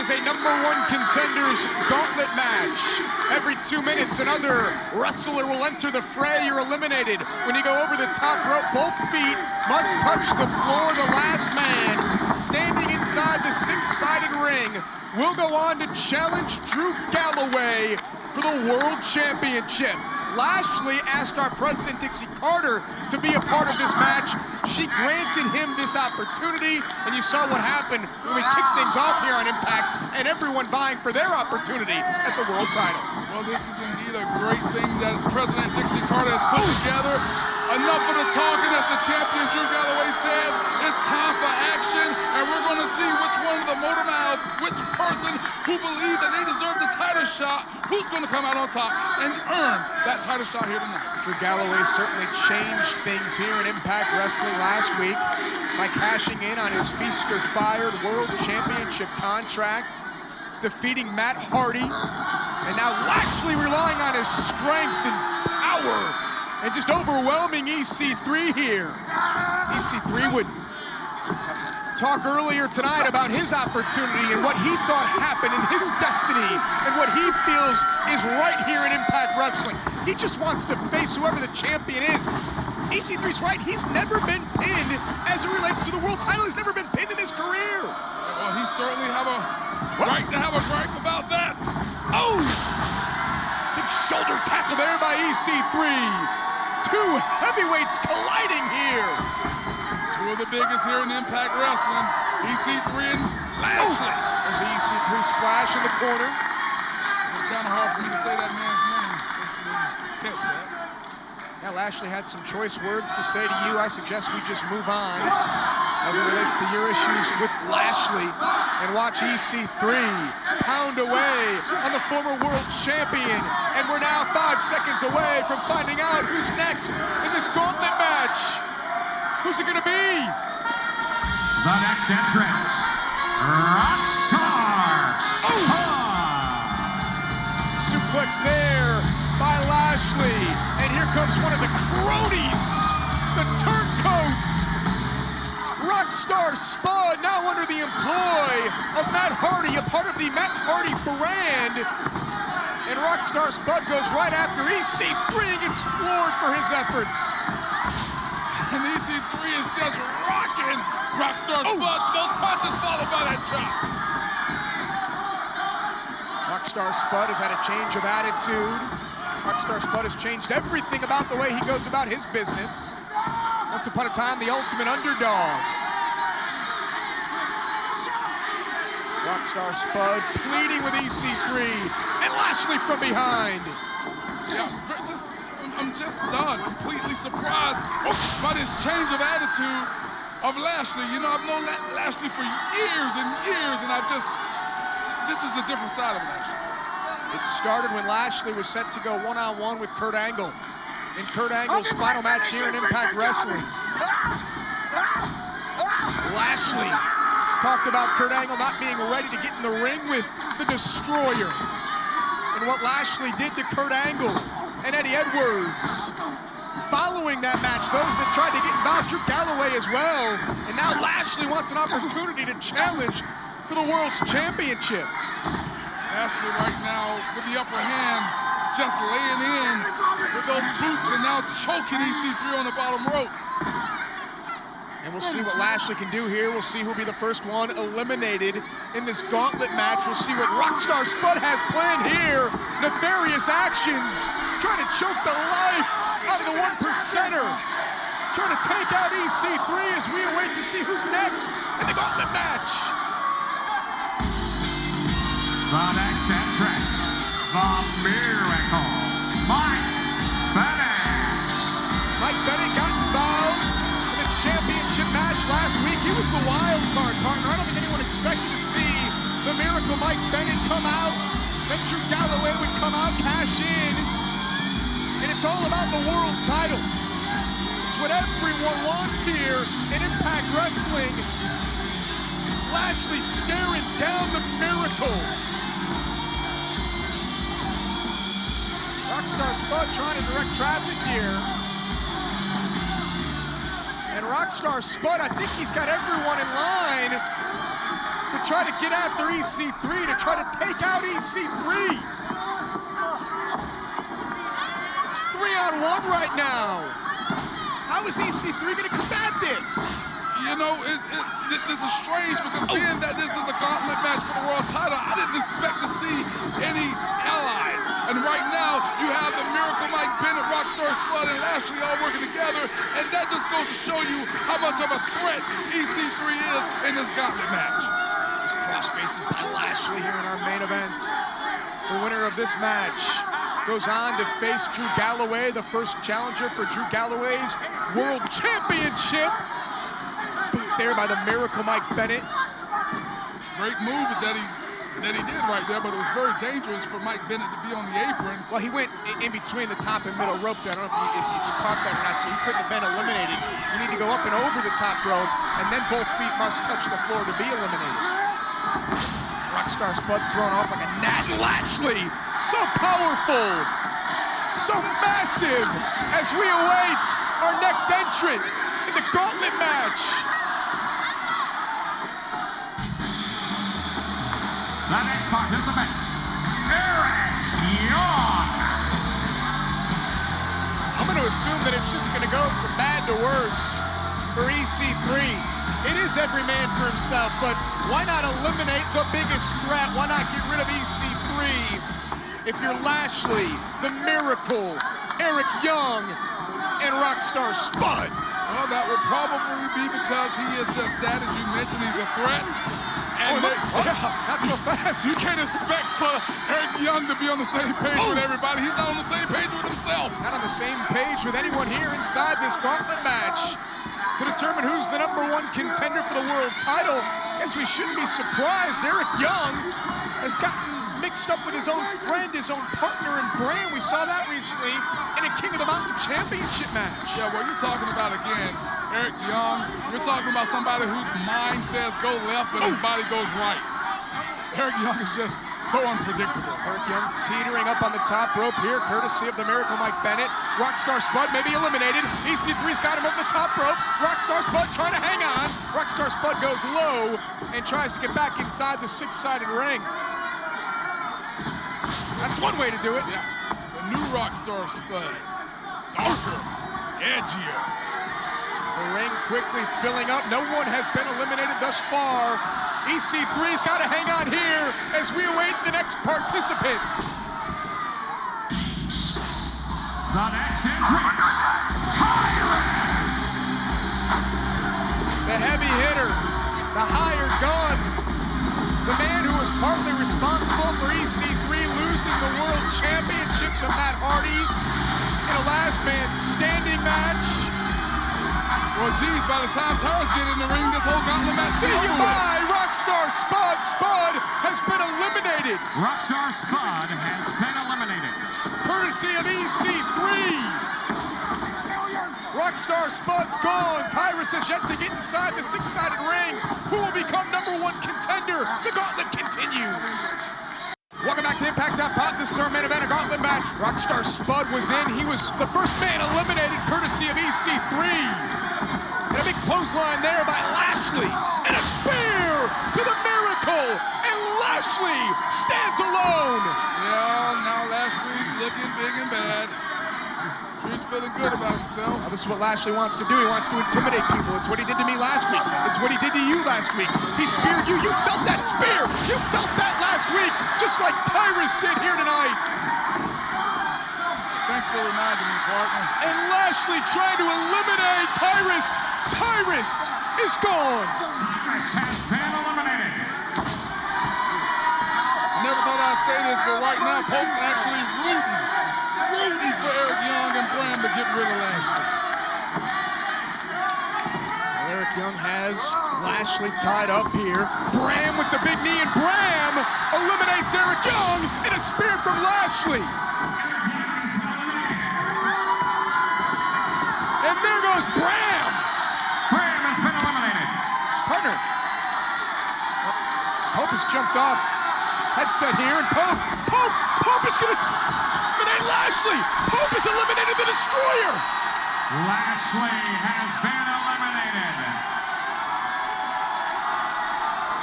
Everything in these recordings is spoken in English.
is a #1 Contenders Gauntlet match. Every 2 minutes, another wrestler will enter the fray. You're eliminated. When you go over the top rope, both feet must touch the floor. The last man standing inside the 6-sided ring will go on to challenge Drew Galloway for the World Championship. Lashley asked our president, Dixie Carter, to be a part of this match. She granted him this opportunity, and you saw what happened when we kicked things off here on Impact, and everyone vying for their opportunity at the world title. Well, this is indeed a great thing that President Dixie Carter has put together. Enough of the talking, as the champion Drew Galloway said. It's time for action, and we're going to see which one of the motor mouths, which person who believed that they deserved the title shot, who's going to come out on top and earn that title shot here tonight. Drew Galloway certainly changed things here in Impact Wrestling last week by cashing in on his Feast or Fired World Championship contract, defeating Matt Hardy, and now Lashley relying on his strength and power and just overwhelming EC3 here. EC3 would talk earlier tonight about his opportunity and what he thought happened in his destiny and what he feels is right here in Impact Wrestling. He just wants to face whoever the champion is. EC3's right, he's never been pinned as it relates to the world title. He's never been pinned in his career. Well, he certainly have a right to have a gripe about that. Oh! Big shoulder tackle there by EC3. Two heavyweights colliding here. Two of the biggest here in Impact Wrestling, EC3 and Lashley. There's the EC3 splash in the corner. It's kind of hard for me to say that man's name. Catch that. Yeah, Lashley had some choice words to say to you. I suggest we just move on as it relates to your issues with Lashley and watch EC3 pound away on the former world champion. And we're now 5 seconds away from finding out who's next in this gauntlet match. Who's it gonna be? The next entrant, Rockstar Spud. Suplex there by Lashley. And here comes one of the cronies, the turncoats. Rockstar Spud, now under the employ of Matt Hardy, a part of the Matt Hardy brand. And Rockstar Spud goes right after EC3 and gets floored for his efforts. And EC3 is just rocking Rockstar Spud. Those punches followed by that chop. Rockstar Spud has had a change of attitude. Rockstar Spud has changed everything about the way he goes about his business. Once upon a time, the ultimate underdog. Rockstar Spud pleading with EC3 and Lashley from behind. Yeah, I'm just stunned, completely surprised by this change of attitude of Lashley. You know, I've known Lashley for years and years, and this is a different side of Lashley. It started when Lashley was set to go one-on-one with Kurt Angle in Kurt Angle's final match here in Impact Wrestling. Lashley talked about Kurt Angle not being ready to get in the ring with the Destroyer. And what Lashley did to Kurt Angle and Eddie Edwards. Following that match, those that tried to get involved, Drew Galloway as well. And now Lashley wants an opportunity to challenge for the World's Championship. Lashley right now with the upper hand, just laying in with those boots and now choking EC3 on the bottom rope. And we'll see what Lashley can do here. We'll see who'll be the first one eliminated in this gauntlet match. We'll see what Rockstar Spud has planned here. Nefarious actions, trying to choke the life out of the 1%er. Trying to take out EC3 as we await to see who's next in the gauntlet match. The next entrant, the Miracle, Mike Bennett. Mike Bennett got involved in the championship match last week. He was the wild card partner. I don't think anyone expected to see the Miracle Mike Bennett come out. Then Drew Galloway would come out, cash in. And it's all about the world title. It's what everyone wants here in Impact Wrestling. Lashley staring down the Miracle. Rockstar Spud trying to direct traffic here. And Rockstar Spud, I think he's got everyone in line to to try to get after EC3, to try to take out EC3. It's 3-on-1 right now. How is EC3 going to combat this? You know, this is strange because being that this is a gauntlet match for the world title, I didn't expect to see any allies. And right now, you have the Miracle Mike Bennett, Rockstar, Spud, and Lashley all working together, and that just goes to show you how much of a threat EC3 is in this gauntlet match. There's cross faces by Lashley here in our main event. The winner of this match goes on to face Drew Galloway, the first challenger for Drew Galloway's World Championship. There by the Miracle Mike Bennett. Great move that he did right there, but it was very dangerous for Mike Bennett to be on the apron. Well, he went in between the top and middle rope there. I don't know if you caught that or not, so he couldn't have been eliminated. You need to go up and over the top rope, and then both feet must touch the floor to be eliminated. Rockstar Spud thrown off like a gnat. Lashley, so powerful, so massive, as we await our next entrant in the Gauntlet match. The next participant, Eric Young. I'm going to assume that it's just going to go from bad to worse for EC3. It is every man for himself, but why not eliminate the biggest threat? Why not get rid of EC3 if you're Lashley, the Miracle, Eric Young, and Rockstar Spud? Well, that would probably be because he is just that, as you mentioned, he's a threat. And not so fast. You can't expect for Eric Young to be on the same page with everybody. He's not on the same page with himself. Not on the same page with anyone here inside this gauntlet match. To determine who's the #1 contender for the world title, I guess we shouldn't be surprised. Eric Young has gotten mixed up with his own friend, his own partner in Bram. We saw that recently in a King of the Mountain Championship match. Yeah, what you're talking about again, Eric Young, you're talking about somebody whose mind says go left, but his body goes right. Eric Young is just so unpredictable. Eric Young teetering up on the top rope here, courtesy of the Miracle Mike Bennett. Rockstar Spud may be eliminated. EC3's got him over the top rope. Rockstar Spud trying to hang on. Rockstar Spud goes low and tries to get back inside the six-sided ring. That's one way to do it. Yeah, the new Rockstar Spud. Darker, edgier. The ring quickly filling up. No one has been eliminated thus far. EC3's got to hang on here as we await the next participant. The next entrant, Tyrus. The heavy hitter, the hired gun, the man who was partly responsible for EC3 losing the World Championship to Matt Hardy in a last man standing match. Well, geez, by the time Tyrus get in the ring, this whole gauntlet match See you bye, Rockstar Spud. Spud has been eliminated. Rockstar Spud has been eliminated. Courtesy of EC3. Rockstar Spud's gone. Tyrus has yet to get inside the six-sided ring. Who will become #1 contender? The gauntlet continues. Welcome back to iMPACT.pod. This is our main event, a gauntlet match. Rockstar Spud was in. He was the first man eliminated, courtesy of EC3. And a big clothesline there by Lashley. And a spear to the Miracle. And Lashley stands alone. Yeah, now Lashley's looking big and bad. He's feeling good about himself. Now, this is what Lashley wants to do. He wants to intimidate people. It's what he did to me last week. It's what he did to you last week. He speared you. You felt that spear. You felt that last week, just like Tyrus did here tonight. Thanks for reminding me, partner. And Lashley trying to eliminate Tyrus. Tyrus is gone. Tyrus has been eliminated. Never thought I'd say this, but right now, Pope's actually rooting for Eric Young and Bram to get rid of Lashley. Eric Young has Lashley tied up here. Bram with the big knee, and Bram eliminates Eric Young in a spear from Lashley. And there goes Bram. Bram has been eliminated. Partner. Pope has jumped off. Headset here, and Pope is going to eliminate Lashley. Pope has eliminated the Destroyer. Lashley has been eliminated.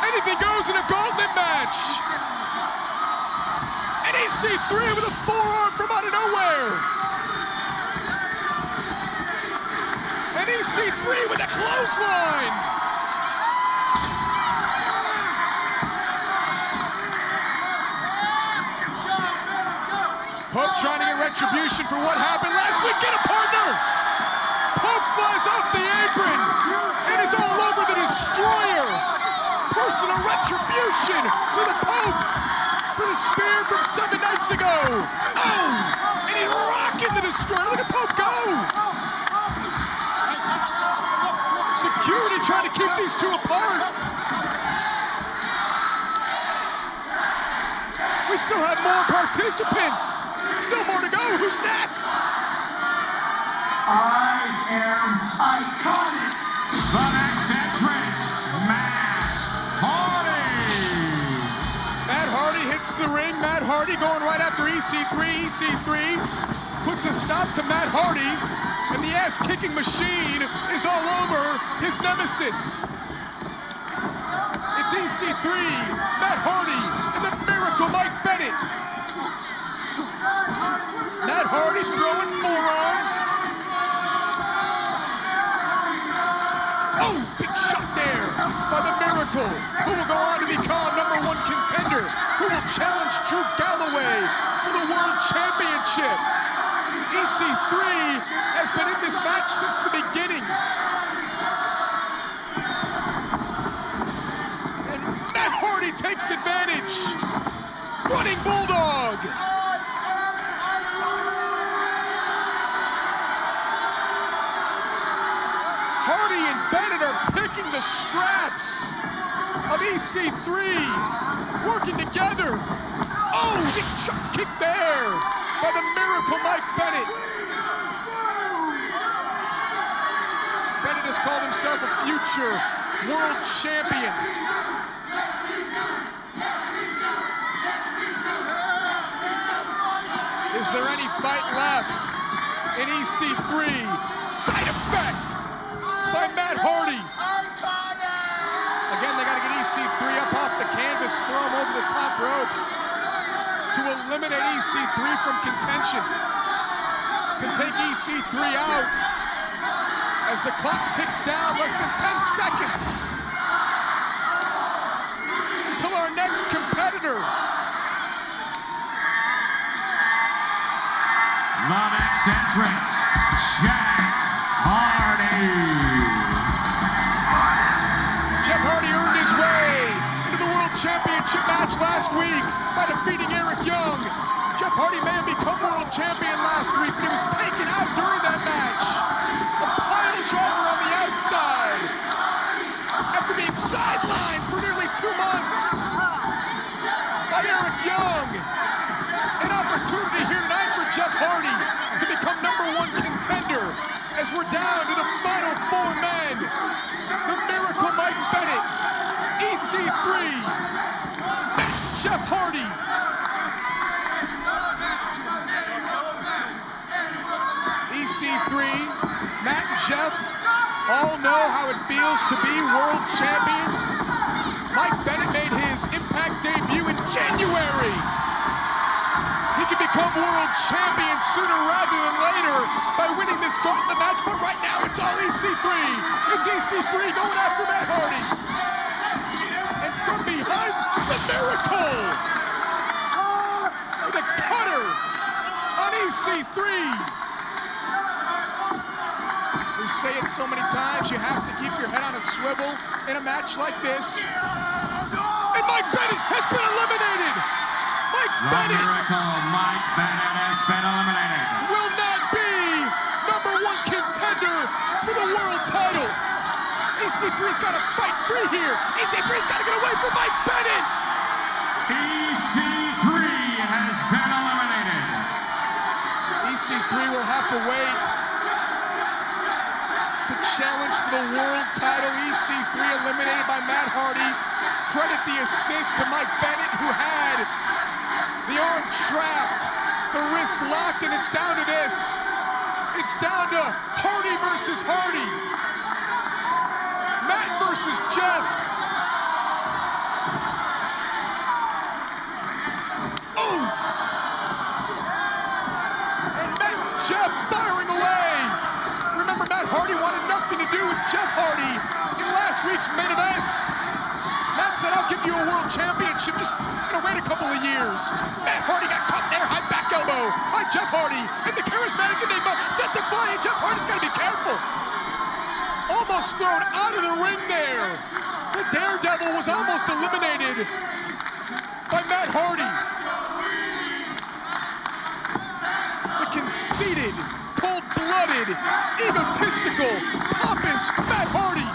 And Anything goes in a gauntlet match. And EC3 with a forearm from out of nowhere. And EC3 with a clothesline. Pope trying to get retribution for what happened last week. Get a partner. Pope flies off the apron and is all over the Destroyer. Personal retribution for the Pope for the spear from 7 nights ago. Oh, and he's rocking the Destroyer. Look at Pope go. Security trying to keep these two apart. We still have more participants. Still more to go. Who's next? I am iconic. The next entrant, Matt Hardy. Matt Hardy hits the ring. Matt Hardy going right after EC3. EC3 puts a stop to Matt Hardy, and the ass-kicking machine is all over his nemesis. It's EC3, Matt Hardy, and the Miracle Mike Bennett. Matt Hardy throwing forearms. Oh, big shot there by the Miracle, who will go on to become #1 contender, who will challenge Drew Galloway for the World Championship. EC3 has been in this match since the beginning. And Matt Hardy takes advantage. Running Bulldog. Hardy and Bennett are picking the scraps of EC3, working together. Oh, big chuck kick there by the Miracle Mike Bennett. Bennett has called himself a future world champion. Is there any fight left in EC3? Side effect by Matt Hardy. Again, they got to get EC3 up off the canvas, throw him over the top rope to eliminate EC3 from contention, to take EC3 out as the clock ticks down less than 10 seconds until our next competitor. The next entrant, Jeff Hardy. Jeff Hardy earned his way into the World Championship match last week by defeating Eric Young. Jeff Hardy may have become World Champion last week, but he was taken out during that match. A pile driver on the outside after being sidelined for nearly 2 months by Eric Young. An opportunity here tonight for Jeff Hardy to become #1 contender as we're down to the final 4 men. The Miracle Mike Bennett, EC3, Jeff Hardy. EC3, Matt and Jeff all know how it feels to be world champion. Mike Bennett made his Impact debut in January. He can become world champion sooner rather than later by winning this gauntlet match, but right now it's all EC3. It's EC3 going after Matt Hardy. And from behind, the Miracle with a cutter on EC3. We say it so many times, you have to keep your head on a swivel in a match like this. And Mike Bennett has been eliminated. Mike Bennett. The Miracle Mike Bennett has been eliminated. Will not be #1 contender for the world title. EC3's got to fight free here. EC3's got to get away from Mike Bennett. EC3 has been eliminated. EC3 will have to wait to challenge for the world title. EC3 eliminated by Matt Hardy. Credit the assist to Mike Bennett, who had the arm trapped, the wrist locked, and it's down to this. It's down to Hardy versus Hardy. Matt versus Jeff. Jeff firing away. Remember, Matt Hardy wanted nothing to do with Jeff Hardy in last week's main event. Matt said, I'll give you a world championship, just gonna wait a couple of years. Matt Hardy got caught there, high back elbow by Jeff Hardy, and the charismatic Enigma set to fly, and Jeff Hardy's gotta be careful. Almost thrown out of the ring there. The Daredevil was almost eliminated by Matt Hardy. The conceited, cold-blooded, egotistical, pompous Matt Hardy.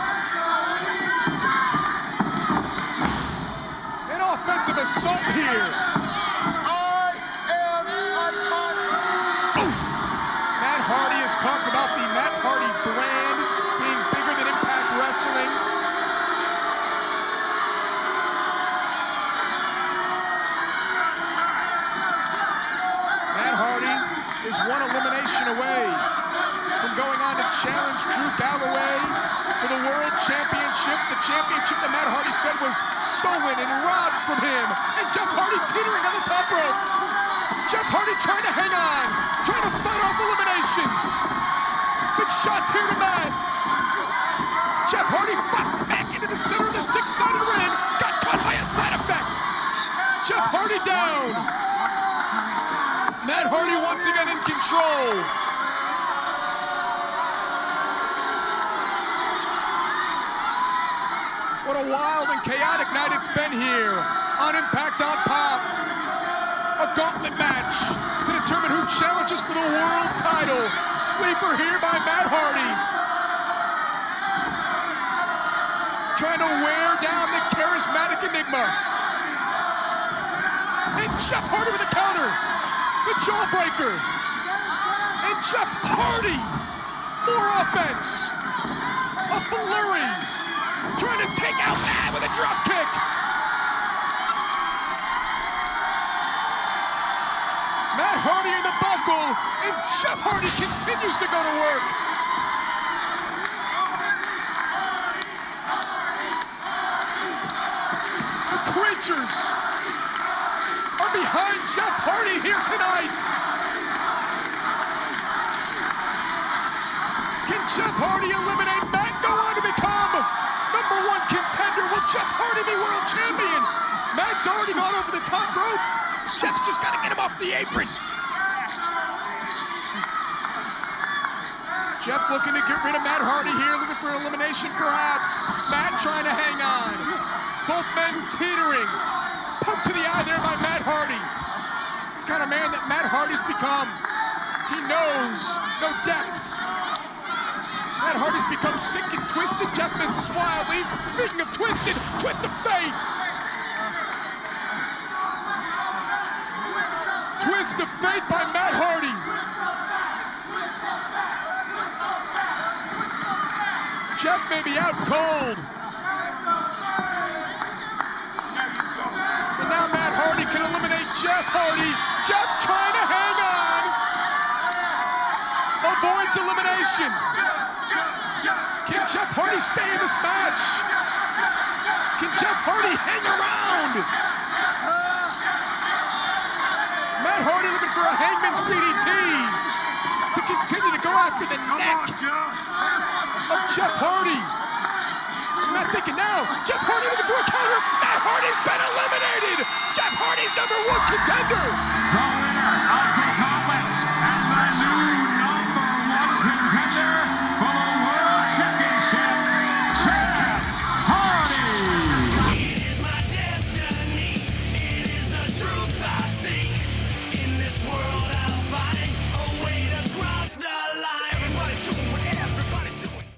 An offensive assault here. Matt Hardy has talked about the Matt Hardy brand being bigger than Impact Wrestling. Matt Hardy is one elimination away from going on to challenge Drew Galloway for the World Championship. The championship that Matt Hardy said was stolen and robbed from him. And Jeff Hardy teetering on the top rope. Jeff Hardy trying to hang on, trying to fight off elimination. Big shots here to Matt. Jeff Hardy fought back into the center of the six-sided ring. Got caught by a side effect. Jeff Hardy down. Matt Hardy once again in control. What a wild and chaotic night it's been here on Impact on Pop. A gauntlet match to determine who challenges for the world title. Sleeper here by Matt Hardy. Trying to wear down the charismatic Enigma. And Jeff Hardy with a counter. The jawbreaker. And Jeff Hardy. More offense. A flurry. Trying to take out Matt with a drop kick. Matt Hardy in the buckle, and Jeff Hardy continues to go to work. The creatures are behind Jeff Hardy here tonight. Can Jeff Hardy eliminate Matt, go on to become #1 contender? Will Jeff Hardy be world champion? Matt's already gone over the top rope. Jeff's just got to get him off the apron. Jeff looking to get rid of Matt Hardy here, looking for elimination perhaps. Matt trying to hang on. Both men teetering. Poke to the eye there by Matt Hardy. It's the kind of man that Matt Hardy's become. He knows no depths. Matt Hardy's become sick and twisted. Jeff misses wildly. Speaking of twisted, twist of fate. Twist of fate by Matt Hardy. Jeff may be out cold. And now Matt Hardy can eliminate Jeff Hardy. Jeff trying to hang on. Avoids elimination. Can Jeff Hardy stay in this match? Can Jeff Hardy hang around? Matt Hardy looking for a Hangman's DDT to continue to go after the neck of Jeff Hardy. He's not thinking now. Jeff Hardy looking for a counter. Matt Hardy's been eliminated. Jeff Hardy's #1 contender.